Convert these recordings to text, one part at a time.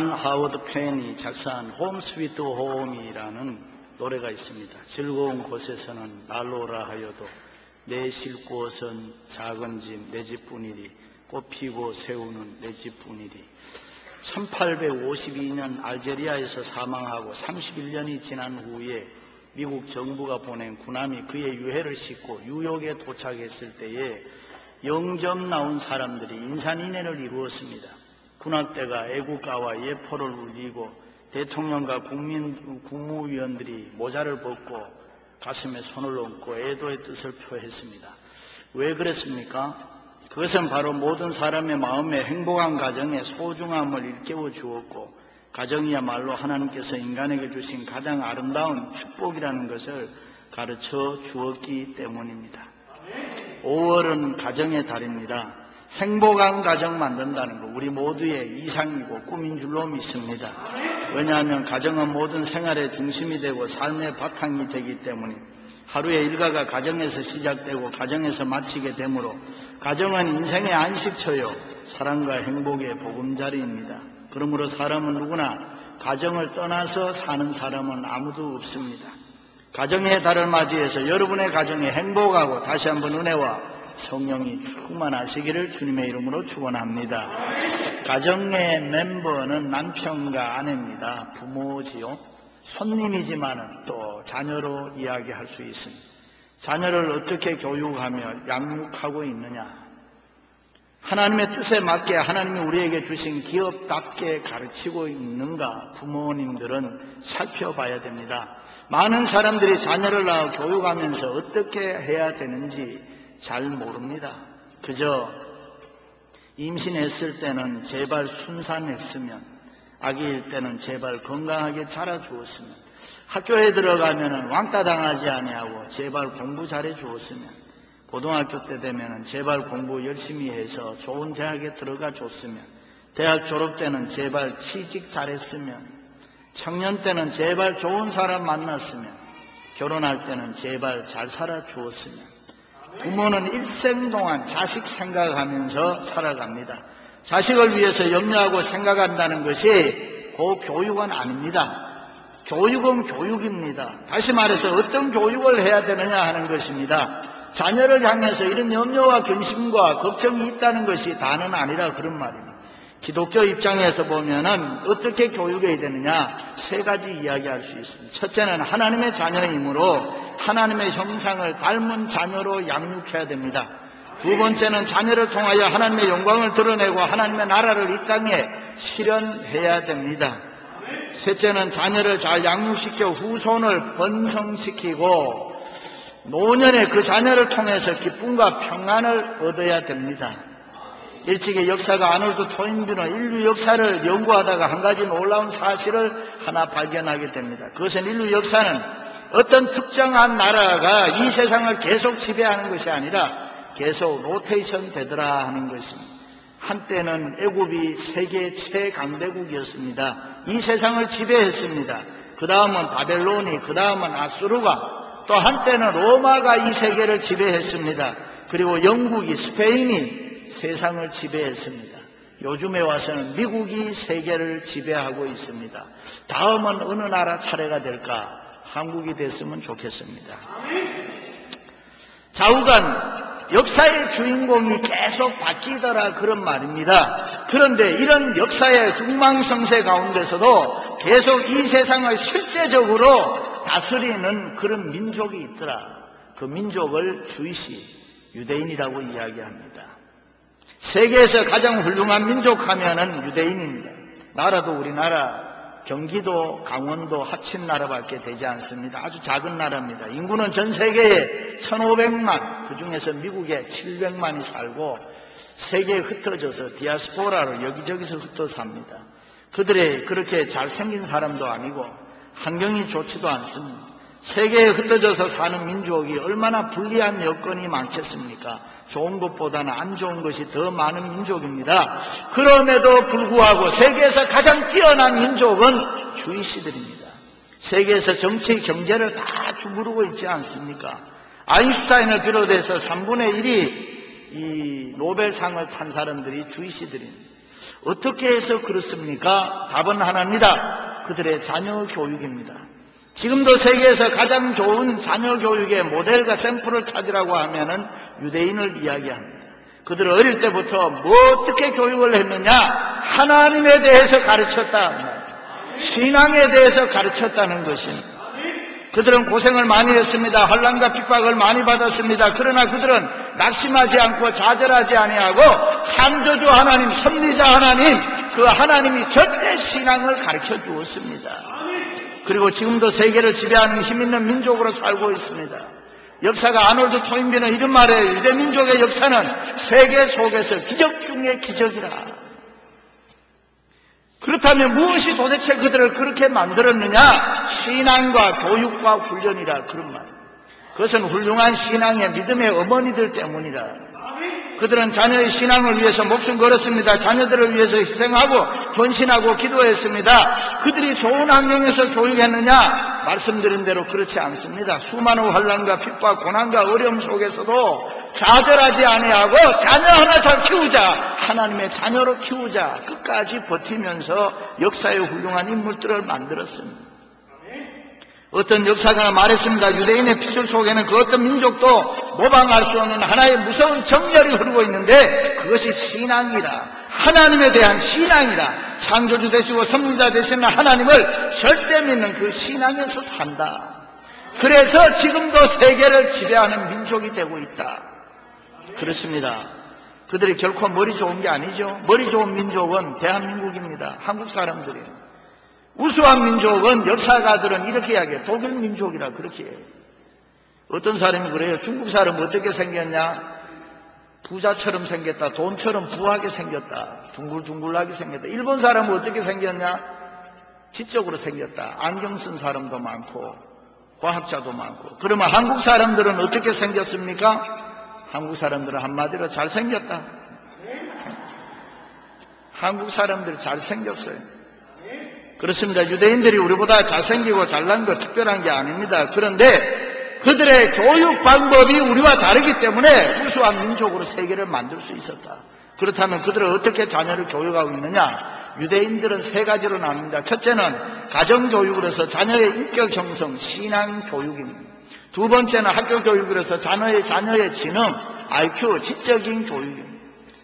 존 하워드 펜이 작사한 홈 스위트 홈이라는 노래가 있습니다. 즐거운 곳에서는 난로라 하여도 내 쉴 곳은 작은 집 내 집뿐이리 꽃피고 새우는 내 집뿐이리. 1852년 알제리아에서 사망하고 31년이 지난 후에 미국 정부가 보낸 군함이 그의 유해를 싣고 뉴욕에 도착했을 때에 영접 나온 사람들이 인산인해를 이루었습니다. 군악대가 애국가와 예포를 울리고 대통령과 국무위원들이 모자를 벗고 가슴에 손을 얹고 애도의 뜻을 표했습니다. 왜 그랬습니까? 그것은 바로 모든 사람의 마음에 행복한 가정의 소중함을 일깨워 주었고, 가정이야말로 하나님께서 인간에게 주신 가장 아름다운 축복이라는 것을 가르쳐 주었기 때문입니다. 5월은 가정의 달입니다. 행복한 가정 만든다는 거 우리 모두의 이상이고 꿈인 줄로 믿습니다. 왜냐하면 가정은 모든 생활의 중심이 되고 삶의 바탕이 되기 때문에 하루의 일과가 가정에서 시작되고 가정에서 마치게 되므로 가정은 인생의 안식처요 사랑과 행복의 보금자리입니다. 그러므로 사람은 누구나 가정을 떠나서 사는 사람은 아무도 없습니다. 가정의 달을 맞이해서 여러분의 가정에 행복하고 다시 한번 은혜와 성령이 충만하시기를 주님의 이름으로 축원합니다. 가정의 멤버는 남편과 아내입니다. 부모지요. 손님이지만은 또 자녀로 이야기할 수 있습니다. 자녀를 어떻게 교육하며 양육하고 있느냐. 하나님의 뜻에 맞게 하나님이 우리에게 주신 기업답게 가르치고 있는가 부모님들은 살펴봐야 됩니다. 많은 사람들이 자녀를 낳아 교육하면서 어떻게 해야 되는지 잘 모릅니다. 그저 임신했을 때는 제발 순산했으면, 아기일 때는 제발 건강하게 자라주었으면, 학교에 들어가면은 왕따 당하지 아니하고 제발 공부 잘해 주었으면, 고등학교 때 되면은 제발 공부 열심히 해서 좋은 대학에 들어가 줬으면, 대학 졸업 때는 제발 취직 잘했으면, 청년 때는 제발 좋은 사람 만났으면, 결혼할 때는 제발 잘 살아 주었으면. 부모는 일생 동안 자식 생각하면서 살아갑니다. 자식을 위해서 염려하고 생각한다는 것이 그 교육은 아닙니다. 교육은 교육입니다. 다시 말해서 어떤 교육을 해야 되느냐 하는 것입니다. 자녀를 향해서 이런 염려와 근심과 걱정이 있다는 것이 다는 아니라 그런 말입니다. 기독교 입장에서 보면은 어떻게 교육해야 되느냐, 세 가지 이야기할 수 있습니다. 첫째는 하나님의 자녀이므로 하나님의 형상을 닮은 자녀로 양육해야 됩니다. 두 번째는 자녀를 통하여 하나님의 영광을 드러내고 하나님의 나라를 이 땅에 실현해야 됩니다. 셋째는 자녀를 잘 양육시켜 후손을 번성시키고 노년에 그 자녀를 통해서 기쁨과 평안을 얻어야 됩니다. 일찍의 역사가 아놀드 토인비는 인류 역사를 연구하다가 한 가지 놀라운 사실을 하나 발견하게 됩니다. 그것은 인류 역사는 어떤 특정한 나라가 이 세상을 계속 지배하는 것이 아니라 계속 로테이션 되더라 하는 것입니다. 한때는 애굽이 세계 최강대국이었습니다. 이 세상을 지배했습니다. 그 다음은 바벨론이, 그 다음은 아수르가, 또 한때는 로마가 이 세계를 지배했습니다. 그리고 영국이, 스페인이 세상을 지배했습니다. 요즘에 와서는 미국이 세계를 지배하고 있습니다. 다음은 어느 나라 차례가 될까? 한국이 됐으면 좋겠습니다. 좌우간 역사의 주인공이 계속 바뀌더라 그런 말입니다. 그런데 이런 역사의 흥망성쇠 가운데서도 계속 이 세상을 실제적으로 다스리는 그런 민족이 있더라. 그 민족을 주이시, 유대인이라고 이야기합니다. 세계에서 가장 훌륭한 민족 하면은 유대인입니다. 나라도 우리나라, 경기도, 강원도 합친 나라밖에 되지 않습니다. 아주 작은 나라입니다. 인구는 전 세계에 1500만, 그 중에서 미국에 700만이 살고 세계에 흩어져서 디아스포라로 여기저기서 흩어 삽니다. 그들이 그렇게 잘생긴 사람도 아니고 환경이 좋지도 않습니다. 세계에 흩어져서 사는 민족이 얼마나 불리한 여건이 많겠습니까? 좋은 것보다는 안 좋은 것이 더 많은 민족입니다. 그럼에도 불구하고 세계에서 가장 뛰어난 민족은 주이시들입니다. 세계에서 정치, 경제를 다 주무르고 있지 않습니까? 아인슈타인을 비롯해서 3분의 1이 이 노벨상을 탄 사람들이 주이시들입니다. 어떻게 해서 그렇습니까? 답은 하나입니다. 그들의 자녀 교육입니다. 지금도 세계에서 가장 좋은 자녀 교육의 모델과 샘플을 찾으라고 하면은 유대인을 이야기합니다. 그들은 어릴 때부터 뭐 어떻게 교육을 했느냐? 하나님에 대해서 가르쳤다. 신앙에 대해서 가르쳤다는 것입니다. 그들은 고생을 많이 했습니다. 환난과 핍박을 많이 받았습니다. 그러나 그들은 낙심하지 않고 좌절하지 아니하고 창조주 하나님, 섭리자 하나님, 그 하나님이 절대 신앙을 가르쳐 주었습니다. 그리고 지금도 세계를 지배하는 힘있는 민족으로 살고 있습니다. 역사가 아놀드 토인비는 이런 말이에요. 유대민족의 역사는 세계 속에서 기적 중의 기적이라. 그렇다면 무엇이 도대체 그들을 그렇게 만들었느냐? 신앙과 교육과 훈련이라 그런 말입니다. 그것은 훌륭한 신앙의 믿음의 어머니들 때문이라. 그들은 자녀의 신앙을 위해서 목숨 걸었습니다. 자녀들을 위해서 희생하고 헌신하고 기도했습니다. 그들이 좋은 환경에서 교육했느냐? 말씀드린 대로 그렇지 않습니다. 수많은 환난과 핍박, 고난과 어려움 속에서도 좌절하지 아니하고 자녀 하나 잘 키우자, 하나님의 자녀로 키우자, 끝까지 버티면서 역사의 훌륭한 인물들을 만들었습니다. 어떤 역사가가 말했습니다. 유대인의 피줄 속에는 그 어떤 민족도 모방할 수 없는 하나의 무서운 정열이 흐르고 있는데 그것이 신앙이라, 하나님에 대한 신앙이라, 창조주 되시고 섭리자 되시는 하나님을 절대 믿는 그 신앙에서 산다. 그래서 지금도 세계를 지배하는 민족이 되고 있다. 그렇습니다. 그들이 결코 머리 좋은 게 아니죠. 머리 좋은 민족은 대한민국입니다. 한국 사람들이에요. 우수한 민족은 역사가들은 이렇게 이야기해요. 독일 민족이라 그렇게 해요. 어떤 사람이 그래요. 중국 사람은 어떻게 생겼냐? 부자처럼 생겼다. 돈처럼 부하게 생겼다. 둥글둥글하게 생겼다. 일본 사람은 어떻게 생겼냐? 지적으로 생겼다. 안경 쓴 사람도 많고 과학자도 많고. 그러면 한국 사람들은 어떻게 생겼습니까? 한국 사람들은 한마디로 잘생겼다. 한국 사람들 잘생겼어요. 그렇습니다. 유대인들이 우리보다 잘생기고 잘난 거 특별한 게 아닙니다. 그런데 그들의 교육 방법이 우리와 다르기 때문에 우수한 민족으로 세계를 만들 수 있었다. 그렇다면 그들은 어떻게 자녀를 교육하고 있느냐? 유대인들은 세 가지로 나눕니다. 첫째는 가정교육으로서 자녀의 인격 형성, 신앙 교육입니다. 두 번째는 학교 교육으로서 자녀의 지능, IQ, 지적인 교육입니다.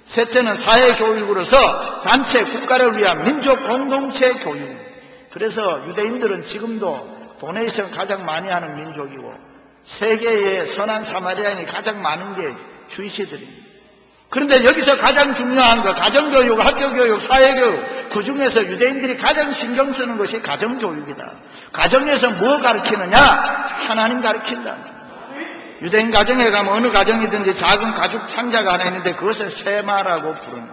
셋째는 사회교육으로서 단체, 국가를 위한 민족 공동체 교육입니다. 그래서 유대인들은 지금도 도네이션 가장 많이 하는 민족이고 세계에 선한 사마리아인이 가장 많은 게 주이시들입니다. 그런데 여기서 가장 중요한 거 가정교육, 학교교육, 사회교육, 그 중에서 유대인들이 가장 신경 쓰는 것이 가정교육이다. 가정에서 뭐 가르치느냐? 하나님 가르친다. 유대인 가정에 가면 어느 가정이든지 작은 가죽 상자가 하나 있는데 그것을 쉐마라고 부르는,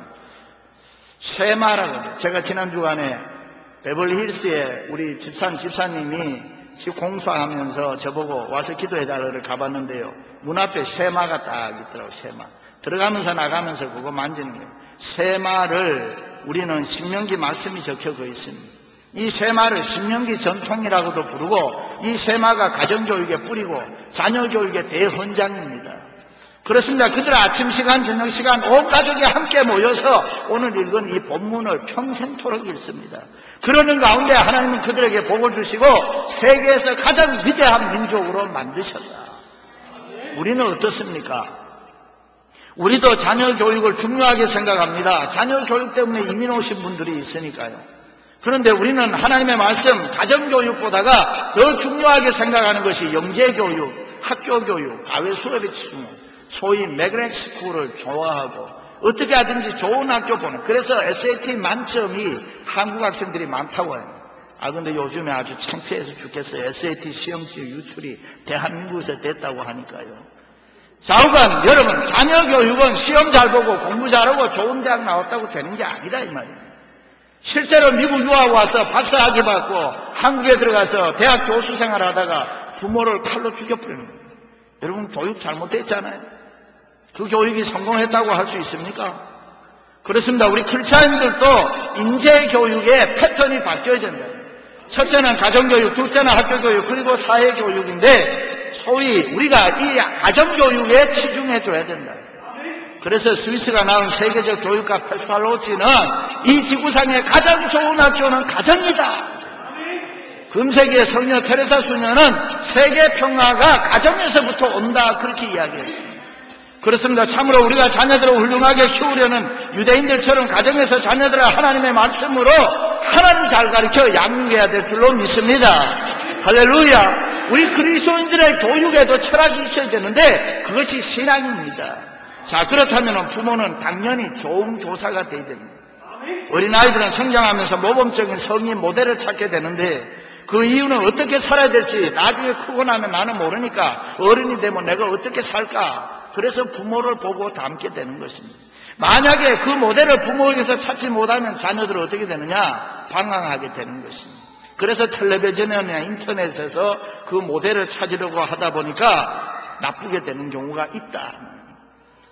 쉐마라고. 제가 지난 주간에 베벌리힐스에 우리 집사님이 집 공사하면서 저보고 와서 기도해달라고 가봤는데요. 문 앞에 쉐마가 딱 있더라고요. 쉐마. 들어가면서 나가면서 그거 만지는 거예요. 쉐마를 우리는 신명기 말씀이 적혀 있습니다. 이 쉐마를 신명기 전통이라고도 부르고 이 쉐마가 가정교육에 뿌리고 자녀교육의 대헌장입니다. 그렇습니다. 그들 아침 시간, 저녁 시간 온 가족이 함께 모여서 오늘 읽은 이 본문을 평생토록 읽습니다. 그러는 가운데 하나님은 그들에게 복을 주시고 세계에서 가장 위대한 민족으로 만드셨다. 우리는 어떻습니까? 우리도 자녀 교육을 중요하게 생각합니다. 자녀 교육 때문에 이민 오신 분들이 있으니까요. 그런데 우리는 하나님의 말씀, 가정교육보다가 더 중요하게 생각하는 것이 영재교육, 학교교육, 가외 수업의 치중, 소위 매그넷 스쿨을 좋아하고 어떻게 하든지 좋은 학교 보는. 그래서 SAT 만점이 한국 학생들이 많다고 해요. 근데 요즘에 아주 창피해서 죽겠어요. SAT 시험지 유출이 대한민국에서 됐다고 하니까요. 좌우간 여러분, 자녀 교육은 시험 잘 보고 공부 잘하고 좋은 대학 나왔다고 되는 게 아니라 이 말이에요. 실제로 미국 유학 와서 박사학위 받고 한국에 들어가서 대학 교수 생활하다가 부모를 칼로 죽여버리는 거예요. 여러분, 교육 잘못됐잖아요. 그 교육이 성공했다고 할 수 있습니까? 그렇습니다. 우리 크리스찬들도 인재교육의 패턴이 바뀌어야 된다. 첫째는 가정교육, 둘째는 학교교육, 그리고 사회교육인데 소위 우리가 이 가정교육에 치중해 줘야 된다. 그래서 스위스가 낳은 세계적 교육가 페스칼로치는 이 지구상의 가장 좋은 학교는 가정이다. 금세기의 성녀 테레사 수녀는 세계 평화가 가정에서부터 온다, 그렇게 이야기했습니다. 그렇습니다. 참으로 우리가 자녀들을 훌륭하게 키우려는 유대인들처럼 가정에서 자녀들을 하나님의 말씀으로 하나님 잘 가르쳐 양육해야 될 줄로 믿습니다. 할렐루야. 우리 그리스도인들의 교육에도 철학이 있어야 되는데 그것이 신앙입니다. 자, 그렇다면 부모는 당연히 좋은 교사가 되어야 됩니다. 어린아이들은 성장하면서 모범적인 성인 모델을 찾게 되는데 그 이유는 어떻게 살아야 될지 나중에 크고 나면 나는 모르니까 어른이 되면 내가 어떻게 살까, 그래서 부모를 보고 닮게 되는 것입니다. 만약에 그 모델을 부모에게서 찾지 못하면 자녀들은 어떻게 되느냐, 방황하게 되는 것입니다. 그래서 텔레비전이나 인터넷에서 그 모델을 찾으려고 하다 보니까 나쁘게 되는 경우가 있다.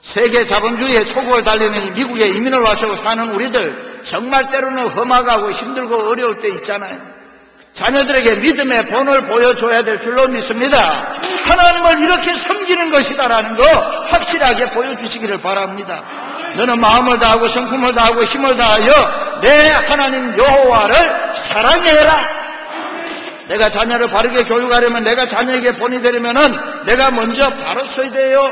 세계 자본주의의 초국을 달리는 미국에 이민을 와서 사는 우리들 정말 때로는 험악하고 힘들고 어려울 때 있잖아요. 자녀들에게 믿음의 본을 보여줘야 될 줄로 믿습니다. 하나님을 이렇게 섬기는 것이다라는 거 확실하게 보여주시기를 바랍니다. 너는 마음을 다하고 성품을 다하고 힘을 다하여 내 하나님 여호와를 사랑해라. 내가 자녀를 바르게 교육하려면, 내가 자녀에게 본이 되려면은 내가 먼저 바로 서야 돼요.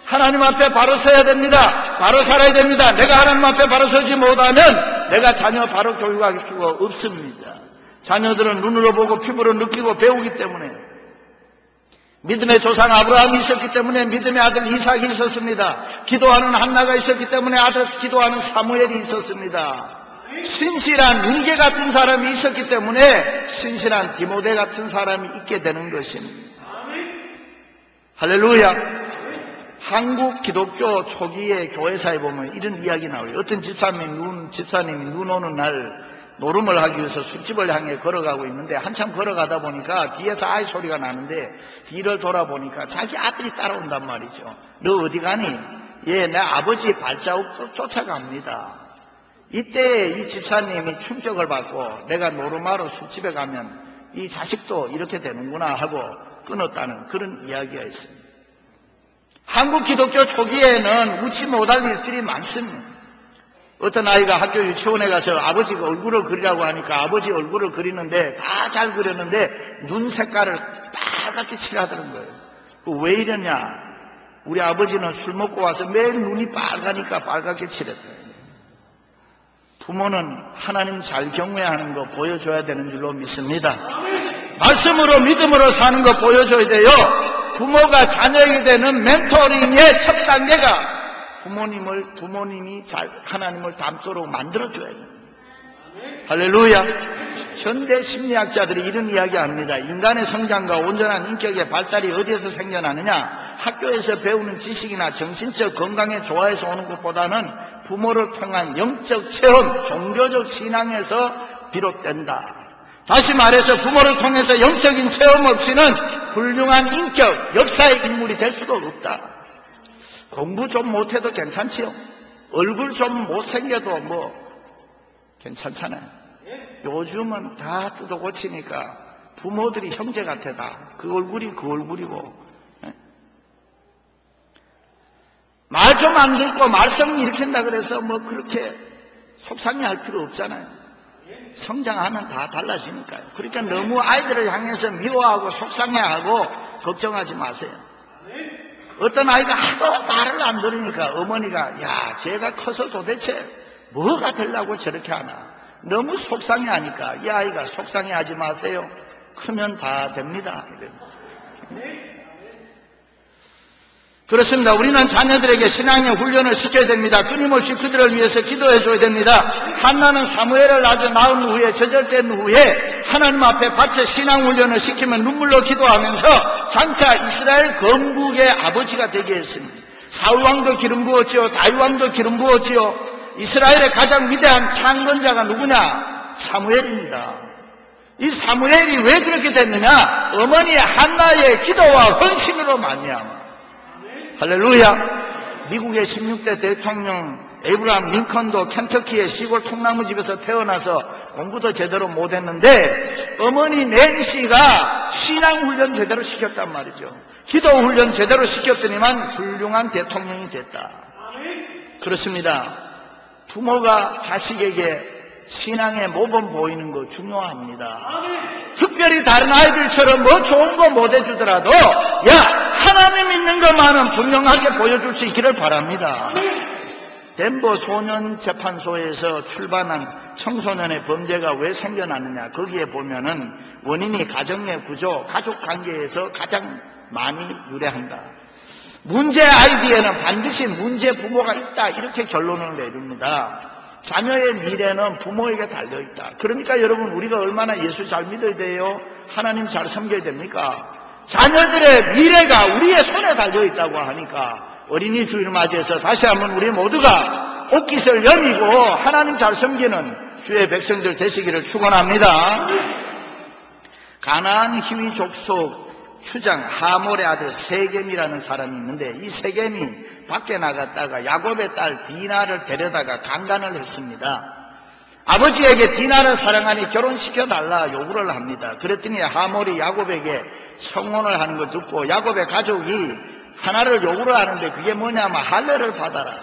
하나님 앞에 바로 서야 됩니다. 바로 살아야 됩니다. 내가 하나님 앞에 바로 서지 못하면 내가 자녀 바로 교육할 수가 없습니다. 자녀들은 눈으로 보고 피부로 느끼고 배우기 때문에, 믿음의 조상 아브라함이 있었기 때문에 믿음의 아들 이삭이 있었습니다. 기도하는 한나가 있었기 때문에 아들 기도하는 사무엘이 있었습니다. 신실한 윤계 같은 사람이 있었기 때문에 신실한 디모데 같은 사람이 있게 되는 것입니다. 할렐루야. 한국 기독교 초기의 교회사에 보면 이런 이야기 나와요. 어떤 집사님이 눈 오는 날 노름을 하기 위해서 술집을 향해 걸어가고 있는데 한참 걸어가다 보니까 뒤에서 아이 소리가 나는데 뒤를 돌아보니까 자기 아들이 따라온단 말이죠. 너 어디 가니? 예, 내 아버지 발자국 쫓아갑니다. 이때 이 집사님이 충격을 받고 내가 노름하러 술집에 가면 이 자식도 이렇게 되는구나 하고 끊었다는 그런 이야기가 있습니다. 한국 기독교 초기에는 웃지 못할 일들이 많습니다. 어떤 아이가 학교 유치원에 가서 아버지 얼굴을 그리라고 하니까 아버지 얼굴을 그리는데 다 잘 그렸는데 눈 색깔을 빨갛게 칠하더는 거예요. 왜 이러냐? 우리 아버지는 술 먹고 와서 매일 눈이 빨가니까 빨갛게 칠했대요. 부모는 하나님 잘 경외하는 거 보여줘야 되는 줄로 믿습니다. 말씀으로 믿음으로 사는 거 보여줘야 돼요. 부모가 자녀에게 되는 멘토링의 첫 단계가 부모님이 하나님을 닮도록 만들어줘야 돼요. 할렐루야. 현대 심리학자들이 이런 이야기 합니다. 인간의 성장과 온전한 인격의 발달이 어디에서 생겨나느냐? 학교에서 배우는 지식이나 정신적 건강에 좋아해서 오는 것보다는 부모를 통한 영적 체험, 종교적 신앙에서 비롯된다. 다시 말해서 부모를 통해서 영적인 체험 없이는 훌륭한 인격, 역사의 인물이 될 수도 없다. 공부 좀 못해도 괜찮지요. 얼굴 좀 못생겨도 뭐 괜찮잖아요. 요즘은 다 뜯어 고치니까 부모들이 형제 같아 다. 그 얼굴이 그 얼굴이고. 말 좀 안 듣고 말썽 일으킨다 그래서 뭐 그렇게 속상해할 필요 없잖아요. 성장하면 다 달라지니까요. 그러니까 너무 아이들을 향해서 미워하고 속상해하고 걱정하지 마세요. 어떤 아이가 하도 말을 안 들으니까 어머니가 야, 쟤가 커서 도대체 뭐가 되려고 저렇게 하나. 너무 속상해하니까 이 아이가 속상해하지 마세요. 크면 다 됩니다. 그렇습니다. 우리는 자녀들에게 신앙의 훈련을 시켜야 됩니다. 끊임없이 그들을 위해서 기도해줘야 됩니다. 한나는 사무엘을 아주 낳은 후에 저절된 후에 하나님 앞에 바쳐 신앙 훈련을 시키면 눈물로 기도하면서 장차 이스라엘 건국의 아버지가 되게 했습니다. 사울왕도 기름 부었지요. 다윗왕도 기름 부었지요. 이스라엘의 가장 위대한 창건자가 누구냐? 사무엘입니다. 이 사무엘이 왜 그렇게 됐느냐? 어머니 한나의 기도와 헌신으로 말미암아. 할렐루야. 미국의 16대 대통령 에이브라함 링컨도 켄터키의 시골 통나무집에서 태어나서 공부도 제대로 못했는데 어머니 낸시가 신앙훈련 제대로 시켰단 말이죠. 기도훈련 제대로 시켰더니만 훌륭한 대통령이 됐다. 그렇습니다. 부모가 자식에게 신앙의 모범 보이는 거 중요합니다. 특별히 다른 아이들처럼 뭐 좋은 거 못 해주더라도 하나님 믿는 것만은 분명하게 보여줄 수 있기를 바랍니다. 덴버 소년재판소에서 출발한 청소년의 범죄가 왜 생겨났느냐, 거기에 보면은 원인이 가정의 구조, 가족관계에서 가장 많이 유래한다. 문제 아이디에는 반드시 문제 부모가 있다, 이렇게 결론을 내립니다. 자녀의 미래는 부모에게 달려있다. 그러니까 여러분, 우리가 얼마나 예수 잘 믿어야 돼요? 하나님 잘 섬겨야 됩니까? 자녀들의 미래가 우리의 손에 달려있다고 하니까 어린이 주일을 맞이해서 다시 한번 우리 모두가 옷깃을 여미고 하나님 잘 섬기는 주의 백성들 되시기를 축원합니다. 가나안 히위 족속 추장 하몰의 아들 세겜이라는 사람이 있는데, 이 세겜이 밖에 나갔다가 야곱의 딸 디나를 데려다가 강간을 했습니다. 아버지에게 디나를 사랑하니 결혼시켜달라 요구를 합니다. 그랬더니 하몰이 야곱에게 청혼을 하는 걸 듣고 야곱의 가족이 하나를 요구를 하는데, 그게 뭐냐면 할례를 받아라.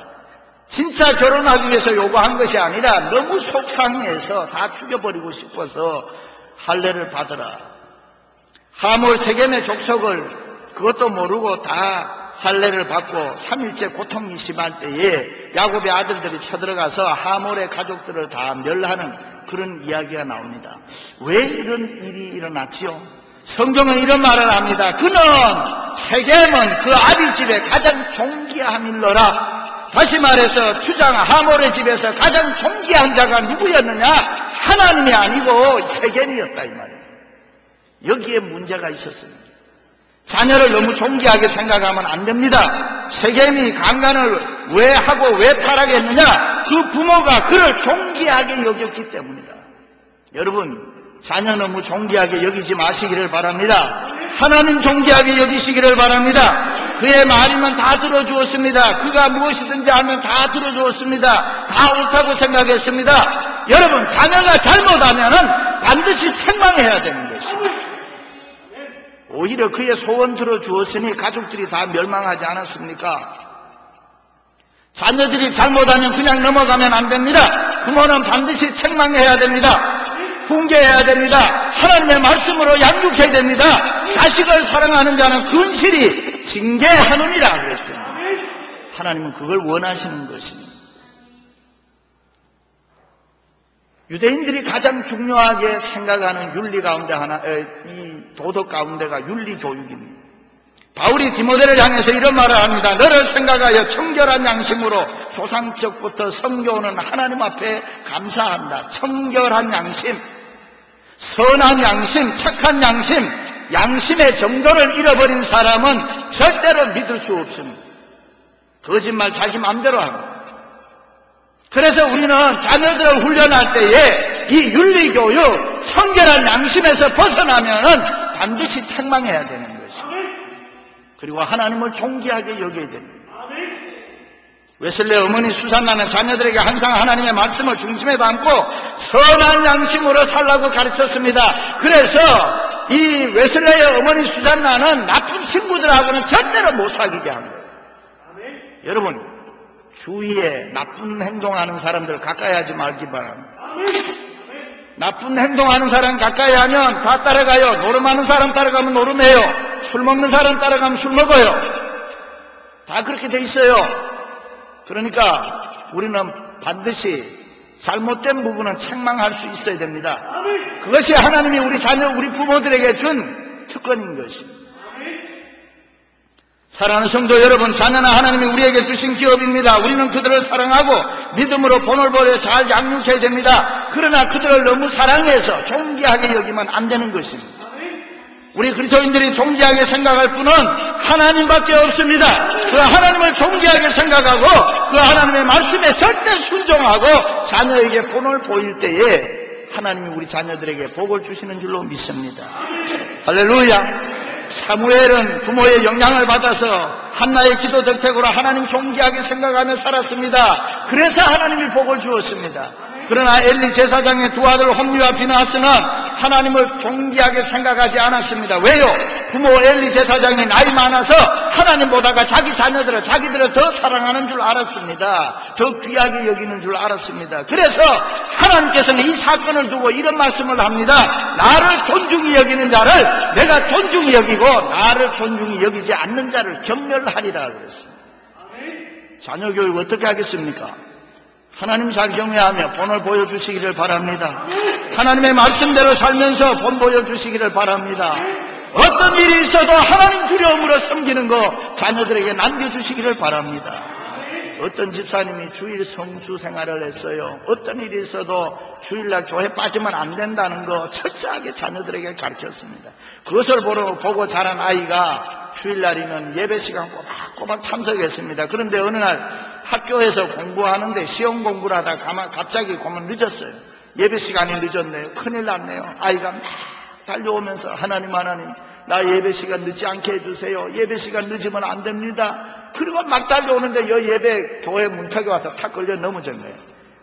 진짜 결혼하기 위해서 요구한 것이 아니라 너무 속상해서 다 죽여버리고 싶어서 할례를 받아라. 하몰 세겜의 족속을 그것도 모르고 다 할례를 받고 3일째 고통이 심할 때에 야곱의 아들들이 쳐들어가서 하몰의 가족들을 다 멸하는 그런 이야기가 나옵니다. 왜 이런 일이 일어났지요? 성경은 이런 말을 합니다. 그는 세겜은 그 아비 집에 가장 존귀함일러라. 다시 말해서 추장 하몰의 집에서 가장 존귀한 자가 누구였느냐? 하나님이 아니고 세겜이었다, 이 말이에요. 여기에 문제가 있었습니다. 자녀를 너무 존귀하게 생각하면 안 됩니다. 세겜이 강간을 왜 하고 왜 타락했느냐? 그 부모가 그를 존귀하게 여겼기 때문이다. 여러분, 자녀 너무 존귀하게 여기지 마시기를 바랍니다. 하나님 존귀하게 여기시기를 바랍니다. 그의 말이면 다 들어주었습니다. 그가 무엇이든지 하면 다 들어주었습니다. 다 옳다고 생각했습니다. 여러분, 자녀가 잘못하면은 반드시 책망해야 되는 것입니다. 오히려 그의 소원 들어주었으니 가족들이 다 멸망하지 않았습니까? 자녀들이 잘못하면 그냥 넘어가면 안 됩니다. 부모는 반드시 책망해야 됩니다. 훈계해야 됩니다. 하나님의 말씀으로 양육해야 됩니다. 자식을 사랑하는 자는 근실히 징계하느니라 그랬습니다. 하나님은 그걸 원하시는 것입니다. 유대인들이 가장 중요하게 생각하는 윤리 가운데 이 도덕 가운데가 윤리교육입니다. 바울이 디모데를 향해서 이런 말을 합니다. 너를 생각하여 청결한 양심으로 조상적부터 섬겨오는 하나님 앞에 감사한다. 청결한 양심, 선한 양심, 착한 양심, 양심의 정도를 잃어버린 사람은 절대로 믿을 수 없습니다. 거짓말 자기 마음대로 합니다. 그래서 우리는 자녀들을 훈련할 때에 이 윤리교육, 청결한 양심에서 벗어나면은 반드시 책망해야 되는 것입니다. 그리고 하나님을 존귀하게 여겨야 됩니다. 웨슬레 어머니 수산나는 자녀들에게 항상 하나님의 말씀을 중심에 담고 선한 양심으로 살라고 가르쳤습니다. 그래서 이 웨슬레의 어머니 수산나는 나쁜 친구들하고는 절대로 못 사귀게 합니다. 여러분, 주위에 나쁜 행동하는 사람들 가까이 하지 말기 바랍니다. 나쁜 행동하는 사람 가까이 하면 다 따라가요. 노름하는 사람 따라가면 노름해요. 술 먹는 사람 따라가면 술 먹어요. 다 그렇게 돼 있어요. 그러니까 우리는 반드시 잘못된 부분은 책망할 수 있어야 됩니다. 그것이 하나님이 우리 자녀, 우리 부모들에게 준 특권인 것입니다. 사랑하는 성도 여러분, 자녀는 하나님이 우리에게 주신 기업입니다. 우리는 그들을 사랑하고 믿음으로 본을 보여 잘 양육해야 됩니다. 그러나 그들을 너무 사랑해서 존귀하게 여기면 안 되는 것입니다. 우리 그리스도인들이 존귀하게 생각할 분은 하나님밖에 없습니다. 그 하나님을 존귀하게 생각하고 그 하나님의 말씀에 절대 순종하고 자녀에게 본을 보일 때에 하나님이 우리 자녀들에게 복을 주시는 줄로 믿습니다. 할렐루야. 사무엘은 부모의 영향을 받아서 한나의 기도 덕택으로 하나님 존귀하게 생각하며 살았습니다. 그래서 하나님이 복을 주었습니다. 그러나 엘리 제사장의 두 아들 홈리와 비나하스는 하나님을 존귀하게 생각하지 않았습니다. 왜요? 부모 엘리 제사장이 나이 많아서 하나님 보다가 자기 자녀들을 자기들을 더 사랑하는 줄 알았습니다. 더 귀하게 여기는 줄 알았습니다. 그래서 하나님께서는 이 사건을 두고 이런 말씀을 합니다. 나를 존중히 여기는 자를 내가 존중히 여기고 나를 존중히 여기지 않는 자를 경멸하리라 그랬습니다. 자녀 교육 어떻게 하겠습니까? 하나님 잘 경외하며 본을 보여주시기를 바랍니다. 하나님의 말씀대로 살면서 본 보여주시기를 바랍니다. 어떤 일이 있어도 하나님 두려움으로 섬기는 거 자녀들에게 남겨주시기를 바랍니다. 어떤 집사님이 주일 성수 생활을 했어요. 어떤 일이 있어도 주일날 교회 빠지면 안 된다는 거 철저하게 자녀들에게 가르쳤습니다. 그것을 보고 자란 아이가 주일날이면 예배 시간 꼬박꼬박 참석했습니다. 그런데 어느 날 학교에서 공부하는데 시험 공부를 하다가 갑자기 보면 늦었어요. 예배 시간이 늦었네요. 큰일 났네요. 아이가 막 달려오면서 하나님 나 예배 시간 늦지 않게 해주세요. 예배 시간 늦으면 안 됩니다. 그리고 막 달려오는데 예배 교회 문턱에 와서 탁 걸려 넘어진 거예요.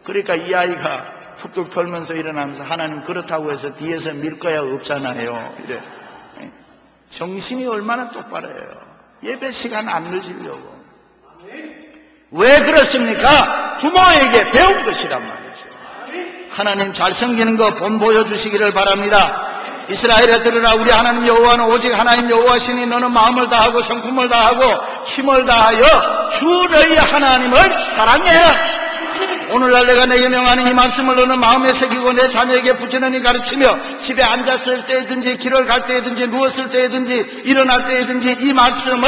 그러니까 이 아이가 툭툭 털면서 일어나면서 하나님 그렇다고 해서 뒤에서 밀 거야 없잖아요. 이래. 정신이 얼마나 똑바로요. 예배 시간 안 늦으려고. 왜 그렇습니까? 부모에게 배운 것이란 말이죠. 하나님 잘 섬기는 거 본 보여주시기를 바랍니다. 이스라엘에 들으라. 우리 하나님 여호와는 오직 하나님 여호와시니 너는 마음을 다하고 성품을 다하고 힘을 다하여 주 너희 하나님을 사랑해라. 오늘날 내가 내게 명하는 이 말씀을 너는 마음에 새기고 내 자녀에게 부지런히 가르치며 집에 앉았을 때든지 길을 갈 때든지 누웠을 때든지 일어날 때든지 이 말씀을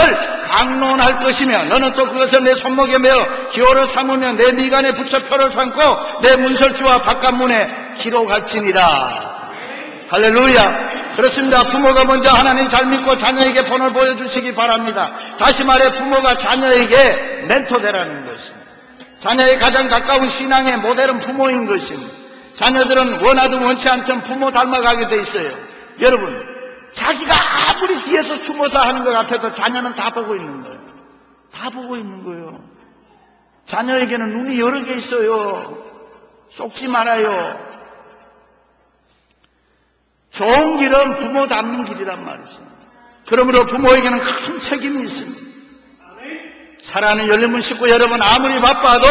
강론할 것이며 너는 또 그것을 내 손목에 메어 기호를 삼으며 내 미간에 붙여 표를 삼고 내 문설주와 바깥문에 기록할지니라. 할렐루야. 그렇습니다. 부모가 먼저 하나님 잘 믿고 자녀에게 본을 보여주시기 바랍니다. 다시 말해 부모가 자녀에게 멘토되라는 것입니다. 자녀의 가장 가까운 신앙의 모델은 부모인 것입니다. 자녀들은 원하든 원치 않든 부모 닮아가게 돼 있어요. 여러분, 자기가 아무리 뒤에서 숨어서 하는 것 같아도 자녀는 다 보고 있는 거예요. 다 보고 있는 거예요. 자녀에게는 눈이 여러 개 있어요. 속지 말아요. 좋은 길은 부모 닮는 길이란 말이죠. 그러므로 부모에게는 큰 책임이 있습니다. 사랑하는 열린문 식구 여러분, 아무리 바빠도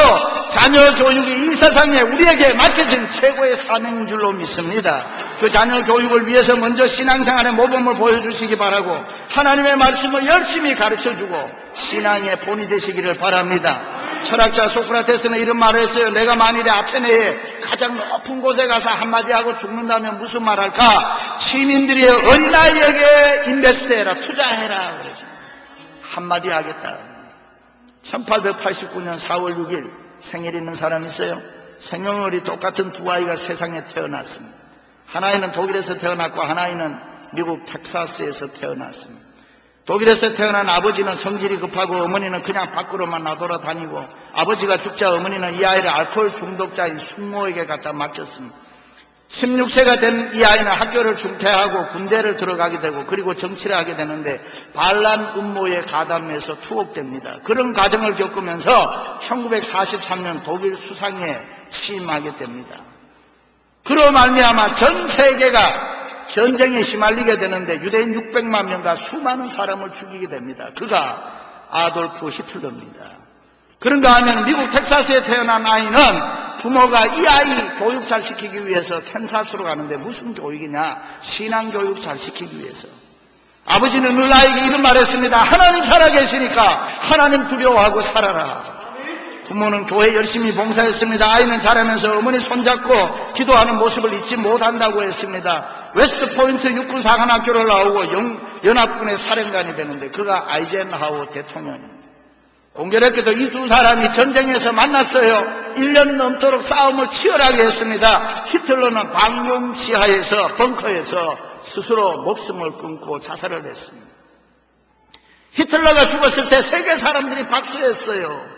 자녀 교육이 이 세상에 우리에게 맡겨진 최고의 사명인 줄로 믿습니다. 그 자녀 교육을 위해서 먼저 신앙생활의 모범을 보여주시기 바라고 하나님의 말씀을 열심히 가르쳐주고 신앙의 본이 되시기를 바랍니다. 철학자 소크라테스는 이런 말을 했어요. 내가 만일에 아테네의 가장 높은 곳에 가서 한마디 하고 죽는다면 무슨 말 할까? 시민들이 어린아이에게 인베스트해라, 투자해라. 그래서 한마디 하겠다. 1889년 4월 6일 생일 있는 사람이 있어요. 생년월일이 똑같은 두 아이가 세상에 태어났습니다. 하나이는 독일에서 태어났고 하나이는 미국 텍사스에서 태어났습니다. 독일에서 태어난 아버지는 성질이 급하고 어머니는 그냥 밖으로만 나돌아다니고 아버지가 죽자 어머니는 이 아이를 알코올 중독자인 숙모에게 갖다 맡겼습니다. 16세가 된 이 아이는 학교를 중퇴하고 군대를 들어가게 되고 그리고 정치를 하게 되는데 반란 음모에 가담해서 투옥됩니다. 그런 과정을 겪으면서 1943년 독일 수상에 취임하게 됩니다. 그로 말미암아 전 세계가 전쟁에 휘말리게 되는데 유대인 600만 명과 수많은 사람을 죽이게 됩니다. 그가 아돌프 히틀러입니다. 그런가 하면 미국 텍사스에 태어난 아이는 부모가 이 아이 교육 잘 시키기 위해서 캔사스로 가는데 무슨 교육이냐? 신앙교육 잘 시키기 위해서. 아버지는 늘 아이에게 이런 말했습니다. 하나님 살아계시니까 하나님 두려워하고 살아라. 부모는 교회 열심히 봉사했습니다. 아이는 자라면서 어머니 손잡고 기도하는 모습을 잊지 못한다고 했습니다. 웨스트포인트 육군사관학교를 나오고 연합군의 사령관이 되는데 그가 아이젠하워 대통령입니다. 공교롭게도 이 두 사람이 전쟁에서 만났어요. 1년 넘도록 싸움을 치열하게 했습니다. 히틀러는 방공 지하에서 벙커에서 스스로 목숨을 끊고 자살을 했습니다. 히틀러가 죽었을 때 세계 사람들이 박수했어요.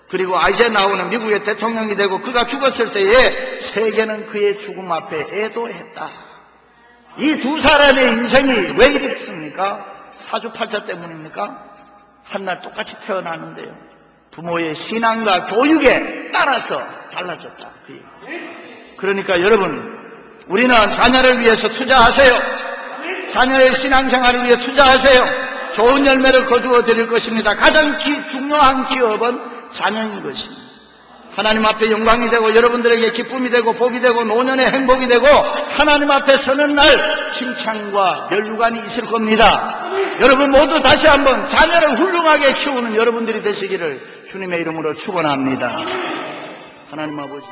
그리고 아이젠하워는 미국의 대통령이 되고 그가 죽었을 때에 세계는 그의 죽음 앞에 애도했다. 이 두 사람의 인생이 왜 이랬습니까? 사주팔자 때문입니까? 한날 똑같이 태어나는데요. 부모의 신앙과 교육에 따라서 달라졌다. 그러니까 여러분, 우리는 자녀를 위해서 투자하세요. 자녀의 신앙생활을 위해 투자하세요. 좋은 열매를 거두어 드릴 것입니다. 가장 중요한 기업은 자녀인 것입니다. 하나님 앞에 영광이 되고 여러분들에게 기쁨이 되고 복이 되고 노년의 행복이 되고 하나님 앞에 서는 날 칭찬과 면류관이 있을 겁니다. 여러분 모두 다시 한번 자녀를 훌륭하게 키우는 여러분들이 되시기를 주님의 이름으로 축원합니다. 하나님 아버지.